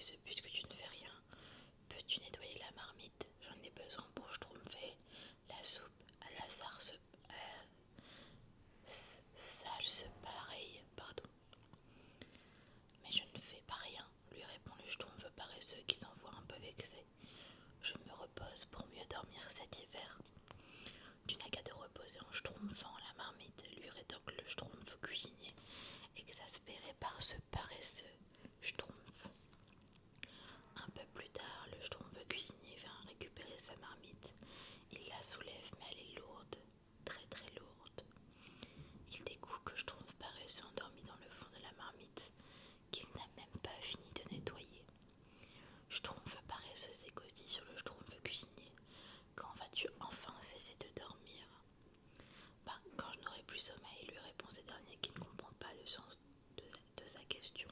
paresseux, puisque tu ne fais rien, peux-tu nettoyer la marmite? J'en ai besoin pour schtroumpfer la soupe à la salse pareille, pardon. Mais je ne fais pas rien, lui répond le schtroumpf paresseux qui s'envoie un peu vexé. Je me repose pour mieux dormir cet hiver. Tu n'as qu'à te reposer en schtroumpfant la marmite, lui rétorque le schtroumpf cuisinier, exaspéré par ce paresseux schtroumpf. Un peu plus tard, le schtroumpf cuisinier vient récupérer sa marmite. Il la soulève, mais elle est lourde, très très lourde. Il découvre que Schtroumpf paresseux endormi dans le fond de la marmite, qu'il n'a même pas fini de nettoyer. Schtroumpf paresseux s'égodit sur le Schtroumpf cuisinier. Quand vas-tu enfin cesser de dormir? Ben, quand je n'aurai plus sommeil, lui répond ce dernier qui ne comprend pas le sens de sa question.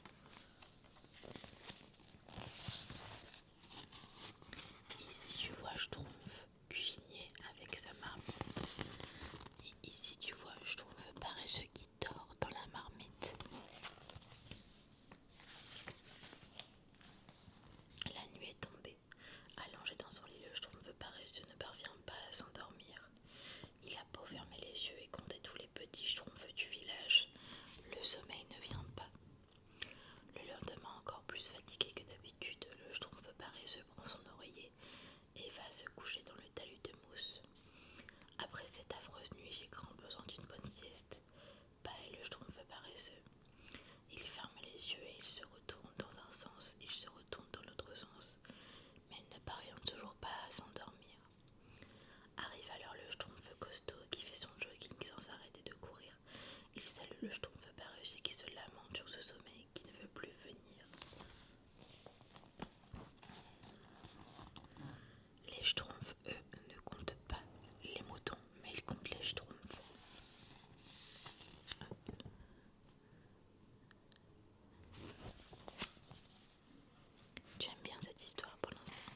Ici tu vois Schtroumpf cuisinier avec sa marmite. Et ici tu vois Schtroumpf paresseux qui dort dans la marmite. La nuit est tombée. Allongé dans son lit, le Schtroumpf paresseux ne parvient pas à s'endormir. Il a beau fermer les yeux et compter tous les petits schtroumpfs du village, le sommeil ne vient pas. Le lendemain, encore plus fatigué que d'habitude, le Schtroumpf paresseux prend son oreiller et va se coucher dans le talus de mousse. Après cette affreuse nuit, j'ai grand besoin d'une bonne sieste. Bâille le Schtroumpf paresseux. Il ferme les yeux et il se retourne dans un sens, il se retourne dans l'autre sens, mais il ne parvient toujours pas à s'endormir. Arrive alors le Schtroumpf costaud qui fait son jogging sans arrêter de courir. Il salue le Schtroumpf paresseux qui se lamente sur ce sommeil qui ne veut plus venir. Les Schtroumpfs, eux, ne comptent pas les moutons, mais ils comptent les Schtroumpfs. Tu aimes bien cette histoire pour l'instant?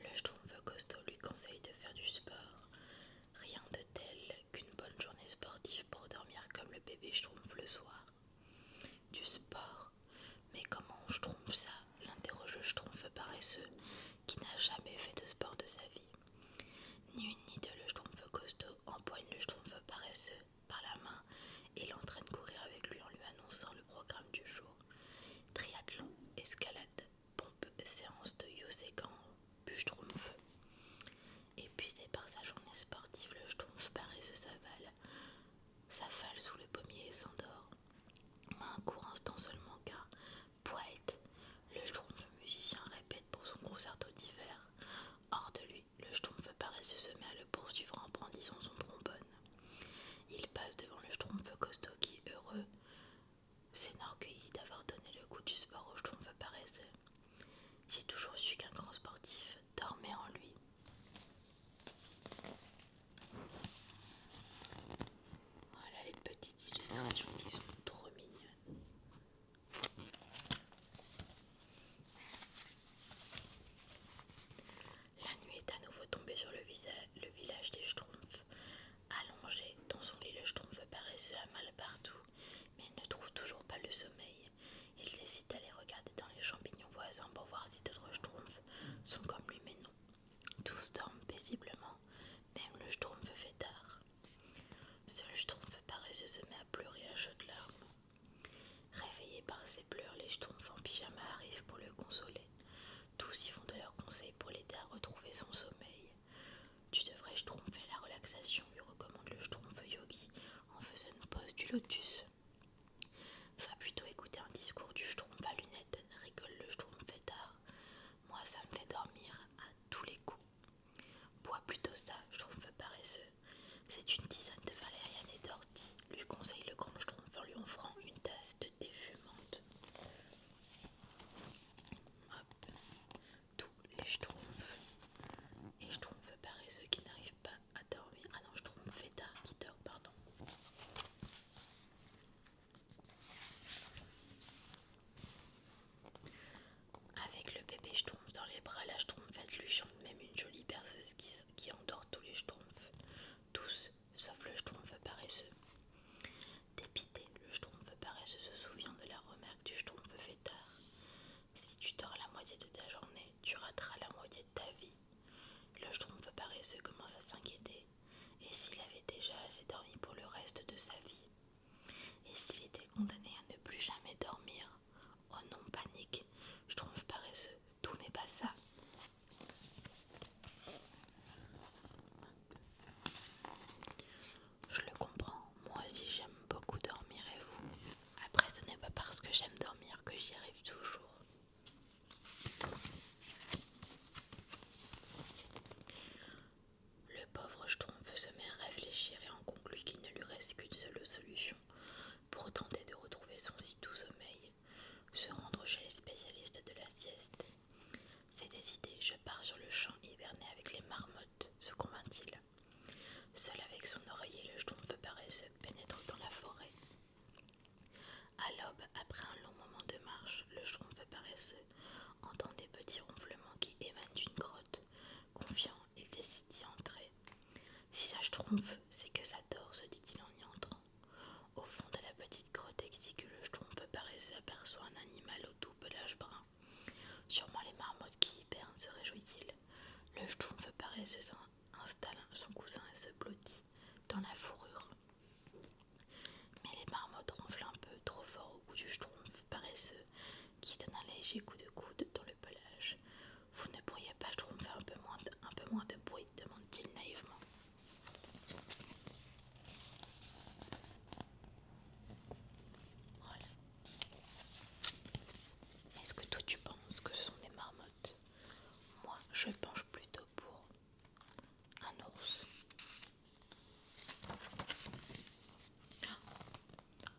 Le Schtroumpf costaud lui conseille de faire du sport. Rien de tel qu'une bonne journée sportive pour dormir comme le bébé Schtroumpf le soir. Du sport? Mais comment on schtroumpf ça? L'interroge le Schtroumpf paresseux qui n'a jamais fait de sport de sa vie. Ni une ni deux, le Schtroumpf costaud empoigne le Schtroumpf paresseux par la main et l'entraîne courir avec lui en lui annonçant le programme du jour. Triathlon, escalade, pompe, séance de yosekan, puis Schtroumpf. Épuisé par sa journée sportive, le Schtroumpf paresseux s'affale sous le pommier et s'endort. Mais un court instant seulement car poète, le Schtroumpf musicien répète pour son concerto d'hiver. Hors de lui, le Schtroumpf paresseux se met à le poursuivre en brandissant son trombone. Il passe devant le Schtroumpf costaud qui, heureux, s'enorgueillit d'avoir donné le goût du sport au Schtroumpf paresseux. J'ai toujours su qu'un grand sportif dormait en lui. Voilà les petites illustrations qui sont trop mignonnes. La nuit est à nouveau tombée sur le village des Schtroumpfs. Allongé dans son lit, le Schtroumpf paresseux a mal partout, mais il ne trouve toujours pas le sommeil. Il décide d'aller regarder dans les champignons voisins pour voir si d'autres Schtroumpfs sont comme lui, mais non. Tous dorment paisiblement, même le Schtroumpf fait tard. Seul Schtroumpf paresseux se met à pleurer à chaudes larmes. Réveillés par ses pleurs, les Schtroumpfs en pyjama arrivent pour le consoler. Tous y font de leurs conseils pour l'aider à retrouver son sommeil. Tu devrais schtroumpfer la relaxation, lui recommande le Schtroumpf yogi en faisant une pause du lotus. Va plutôt écouter un discours du Schtroumpf à lunettes, rigole le Schtroumpf fêtard. Moi, ça me fait dormir à tous les coups. Bois plutôt ça, Schtroumpf paresseux. C'est une tisane de valériane et d'ortie, lui conseille le grand Schtroumpf en lui offrant une tasse de thé fumante. Hop, tous les Schtroumpfs et Schtroumpf paresseux qui n'arrivent pas à dormir. Ah non, Schtroumpf fêtard qui dort, pardon. Le schtroumpf paresseux installe son cousin et se blottit dans la fourrure. Mais les marmottes ronflent un peu trop fort au cou du schtroumpf paresseux qui donne un léger coup de coude dans le pelage. Vous ne pourriez pas schtroumpfer un peu moins de bruit demande-t-il naïvement. Voilà. Est-ce que toi tu penses que ce sont des marmottes? Moi, je penche plutôt pour un ours.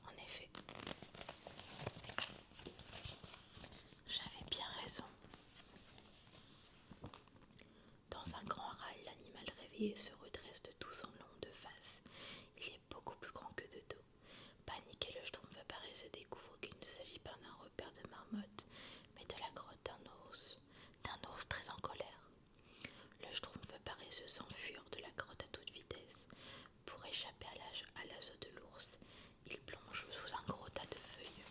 En effet, j'avais bien raison. Dans un grand râle, l'animal réveillé se redresse de tout son long de face. Il est beaucoup plus grand que de dos. Paniqué, le schtroumpf paresseux découvre qu'il ne s'agit pas d'un repère de marmotte, mais de la grotte d'un ours très en colère. Le schtroumpf paresseux s'enfuit hors de la grotte à toute vitesse. Pour échapper à l'assaut de l'ours, il plonge sous un gros tas de feuilles.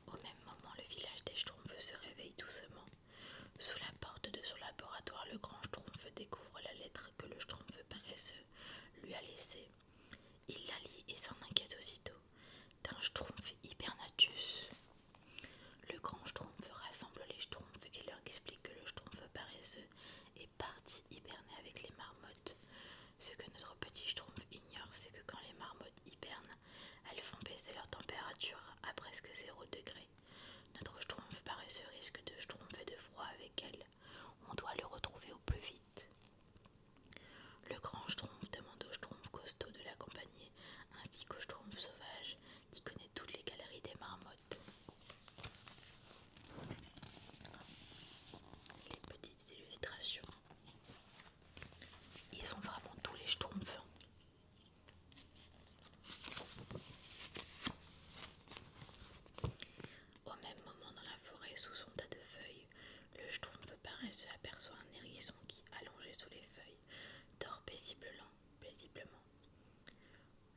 Au même moment, le village des Schtroumpfs se réveille doucement. Sous la porte de son laboratoire, le grand Schtroumpf découvre la lettre que le Schtroumpf paresseux lui a laissée. Il la lit et s'en inquiète aussitôt. D'un Schtroumpf hibernatus. Le grand Schtroumpf rassemble les Schtroumpfs et leur explique que le Schtroumpf paresseux est parti hiberner avec les marmottes. Ce que notre petit Schtroumpf ignore, c'est que quand les marmottes hibernent, elles font baisser leur température à presque 0 degré. Notre Schtroumpf paresseux risque de schtroumpfer de froid avec elle. On doit le retrouver au plus vite. Le grand Schtroumpf demande au Schtroumpf costaud de l'accompagner, ainsi qu'au Schtroumpf sauvage, qui connaît toutes les galeries des marmottes. Les petites illustrations. Ils sont vraiment tous les Schtroumpfs. Au même moment, dans la forêt, sous son tas de feuilles, le Schtroumpf paresseux aperçoit un hérisson qui, allongé sous les feuilles, dort paisiblement.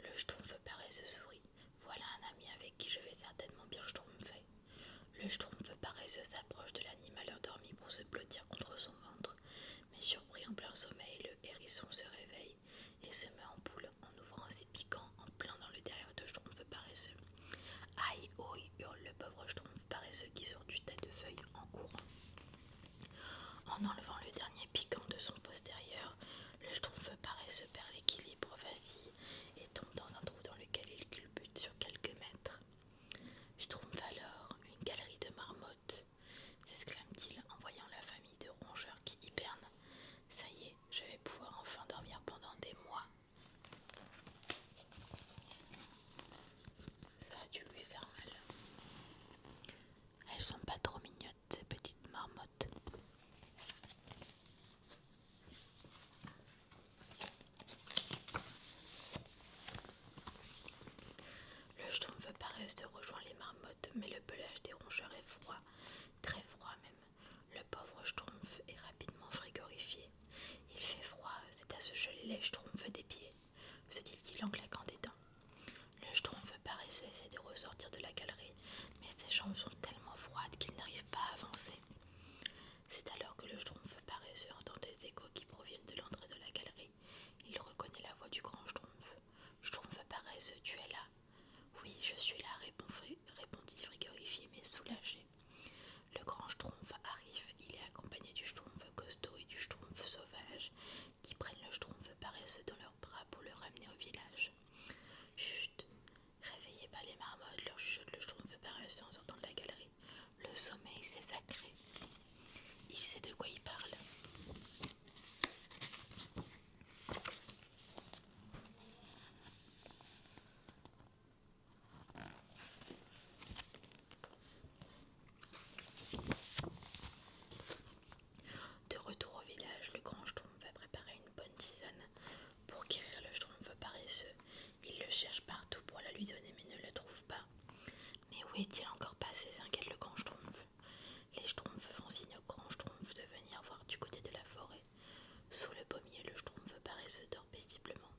Le Schtroumpf paresseux sourit. Voilà un ami avec qui je vais certainement bien schtroumpfer. Le Schtroumpf paresseux s'approche de l'animal endormi pour se blottir contre son ventre, mais surpris en plein sommeil, le hérisson se réveille et se met en poule en ouvrant ses piquants en plein dans le derrière de Schtroumpf paresseux. Aïe, ouïe, hurle le pauvre Schtroumpf paresseux qui sort du tas de feuilles en courant. En enlevant le dernier piquant de son postérieur, le Schtroumpf paresseux perd l'équilibre, vacille et tombe dans un trou dans lequel il culbute sur quelques mètres. Schtroumpf alors, une galerie de marmottes, s'exclame-t-il en voyant la famille de rongeurs qui hibernent. Ça y est, je vais pouvoir enfin dormir pendant des mois. Ça a dû lui faire mal. Elles sont pas trop mignonnes, ces petites marmottes. Le Schtroumpf paresseux rejoint les marmottes, mais le pelage des rongeurs est froid, très froid même. Le pauvre Schtroumpf est rapidement frigorifié. Il fait froid, c'est à se geler les Schtroumpfs des pieds, se dit-il en claquant des dents. Le Schtroumpf paresseux essaie de ressortir de la galerie, mais ses jambes sont tellement froides qu'il n'arrive pas à avancer. C'est alors que le Schtroumpf paresseux entend des échos qui proviennent de l'entrée de la galerie. Il reconnaît la voix du grand Schtroumpf. Schtroumpf paresseux, tu es là? Oui, je suis là, répondit frigorifié mais soulagé. Le grand Schtroumpf arrive, il est accompagné du Schtroumpf costaud et du Schtroumpf sauvage, qui prennent le Schtroumpf paresseux dans leurs bras pour le ramener au village. Chut, réveillez pas les marmottes, leur chuchote le Schtroumpf paresseux en sortant de la galerie. Le sommeil, c'est sacré. Il sait de quoi il parle. De retour au village, le grand Schtroumpf va préparer une bonne tisane pour guérir le Schtroumpf paresseux. Il le cherche partout pour la lui donner mais ne la trouve pas. Mais où est-il encore passé, s'inquiète le grand Schtroumpf. Les Schtroumpfs font signe au grand Schtroumpf de venir voir du côté de la forêt. Sous le pommier, le Schtroumpf paresseux dort paisiblement.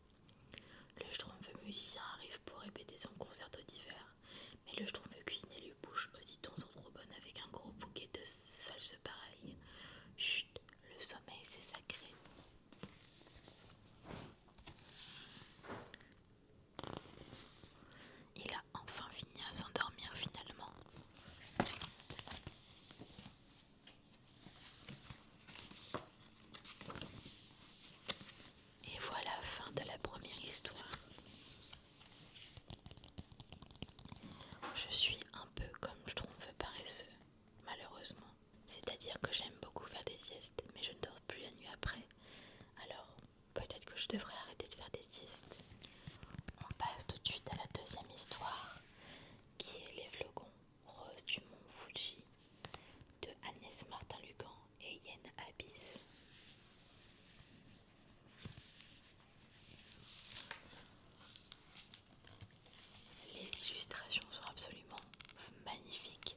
Le Schtroumpf musicien arrive pour répéter son concerto d'hiver, mais le Schtroumpf cuisinier lui bouche aussitôt son trombone avec un gros je suis un peu comme Schtroumpf paresseux, malheureusement. C'est-à-dire que j'aime beaucoup faire des siestes, mais je ne dors plus la nuit après. Alors, peut-être que je devrais arrêter de faire des siestes. On passe tout de suite à la deuxième histoire, qui est Les flocons roses du mont Fuji, de Agnès Martin-Lugan et Yen Abyss. Les illustrations sont absolument magnifiques.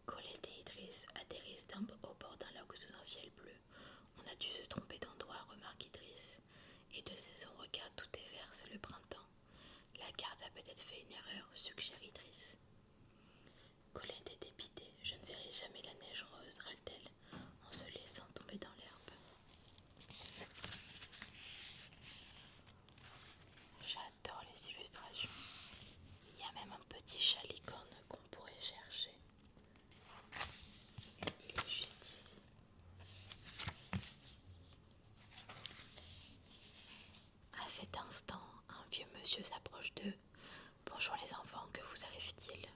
Colette et Idriss atterrissent au bord d'un lac sous un ciel bleu. On a dû se tromper d'endroit, remarque Idriss. Et de saison, regarde, tout est vert, c'est le printemps. La carte a peut-être fait une erreur, suggère Idriss. Colette est dépitée. Je ne verrai jamais la neige rose, râle-t-elle, en se laissant tomber dans l'herbe. J'adore les illustrations. Il y a même un petit chat licorne qu'on pourrait chercher. Il est juste ici. À cet instant, un vieux monsieur s'approche d'eux. Bonjour les enfants, que vous arrive-t-il?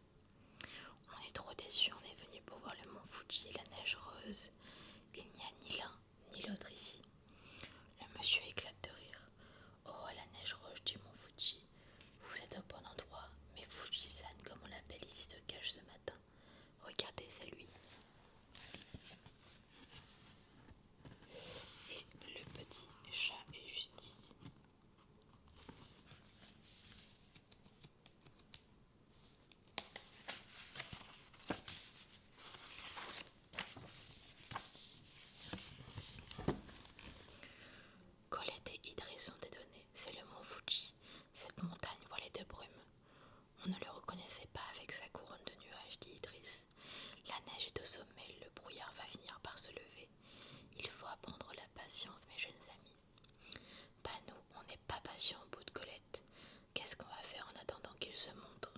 On est trop déçus, on est venu pour voir le mont Fuji et la neige rose. Il n'y a ni l'un ni l'autre ici. Le monsieur éclate de rire. Oh, la neige rose du mont Fuji. Vous êtes au bon endroit, mais Fuji-san, comme on l'appelle ici, se cache ce matin. Regardez, c'est lui. Et le petit chat est juste ici. Colette et Idriss sont étonnés. C'est le mont Fuji, cette montagne voilée de brume. On ne le reconnaissait pas avec sa couronne de nuages, dit Idriss. La neige est au sommet, le brouillard va finir par se lever. Il faut apprendre la patience, mes jeunes amis. Bah nous, on n'est pas patients au bout de Colette. Qu'est-ce qu'on va faire en attendant qu'il se montre?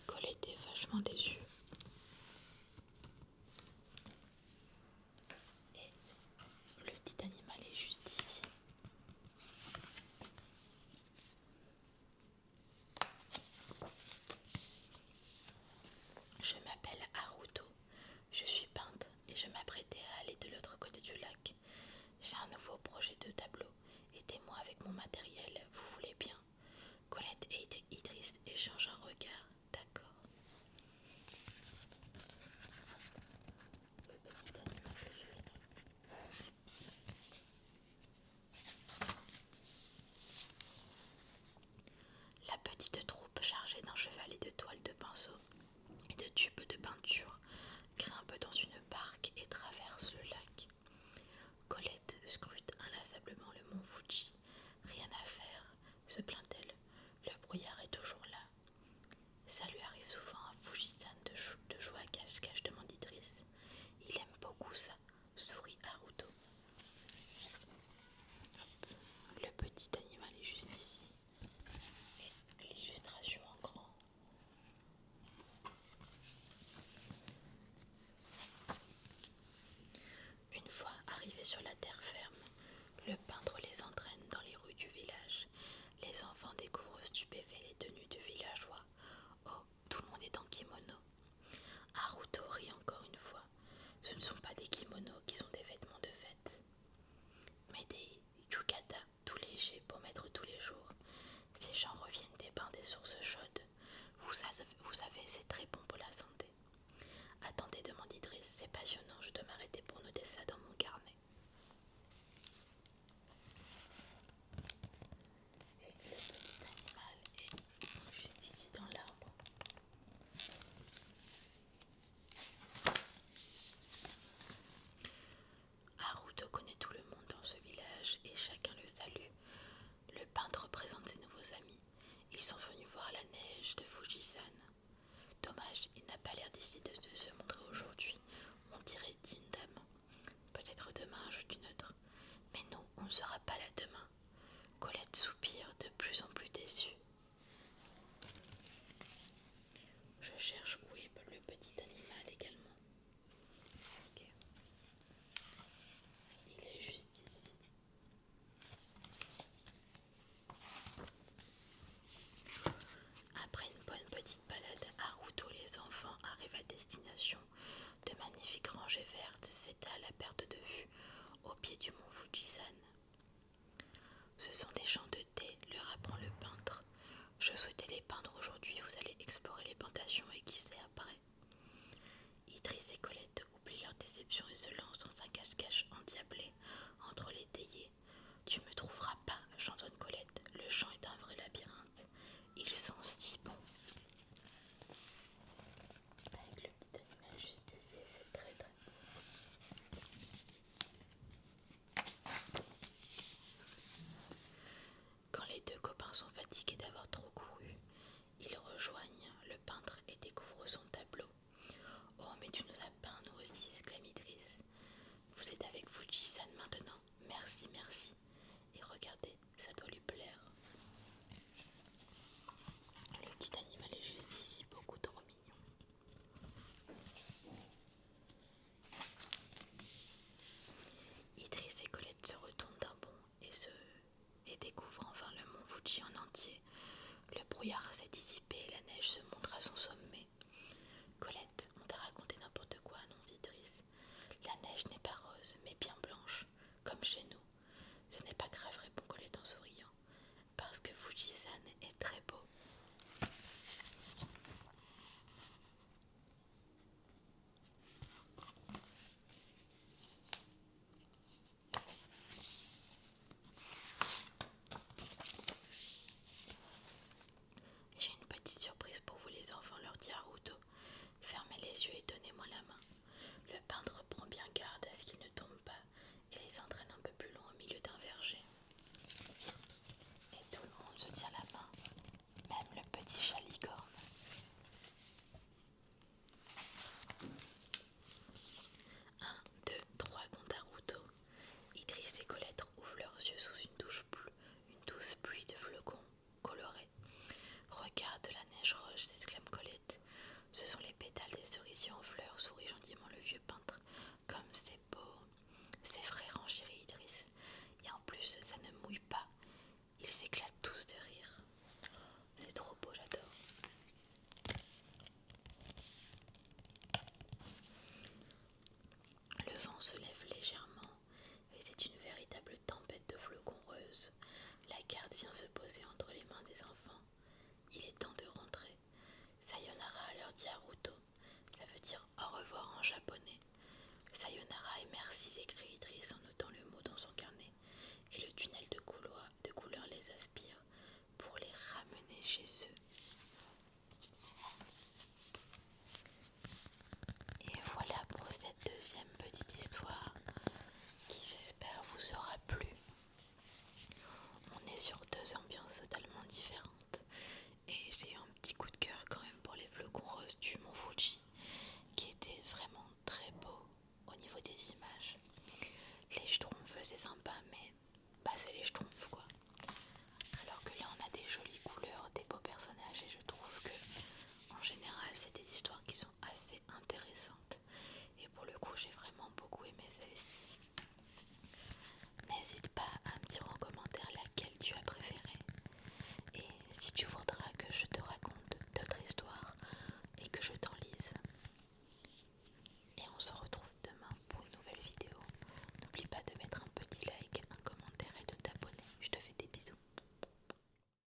Colette est vachement déçue. Et le petit animal est juste ici. Je m'appelle Haruto. Je suis peintre et je m'apprêtais à aller de l'autre côté du lac. J'ai un nouveau projet de tableau. Aidez-moi avec mon matériel, vous voulez bien? Colette et Idriss échangent un regard. D'accord. Le petit animal est joli. La petite troupe chargée d'un chevalet de toiles de pinceau et de tubes de peinture grimpe dans une barque et traverse le lac. Colette scrute inlassablement le mont Fuji. Rien à faire, se plaint-elle. Le brouillard est toujours là. Ça lui arrive souvent à Fujisan de jouer à cache-cache, demande Idriss. Il aime beaucoup ça, sourit Haruto. Le petit animal est juste ici. Et l'illustration en grand. Une fois arrivés sur la terre ferme, le peintre les entraîne dans les rues du village. Les enfants découvrent stupéfaits les tenues de villageois. Oh, tout le monde est en kimono. Haruto rit encore une fois. Ce ne sont pas des kimonos qui sont des vêtements de fête, mais des yukata tout légers pour mettre tous les jours. Ces gens reviennent des bains des sources chaudes. Vous savez, c'est très bon pour la santé. Attendez, demande Idriss, c'est passionnant, je dois m'arrêter pour noter ça dans mon carnet. Et le petit animal est juste ici dans l'arbre. Haruto connaît tout le monde dans ce village et chacun le salue. Le peintre présente ses nouveaux amis. Ils sont venus voir la neige de Fujisan. Dommage, il n'a pas l'air décidé de se montrer aujourd'hui. On dirait, dit une dame. Peut-être demain, ajoute une autre. Mais nous, on ne sera pas là demain. Colette soupire, de plus en plus déçue. Je cherche où est le petit animal également. Ok. Il est juste ici. passer les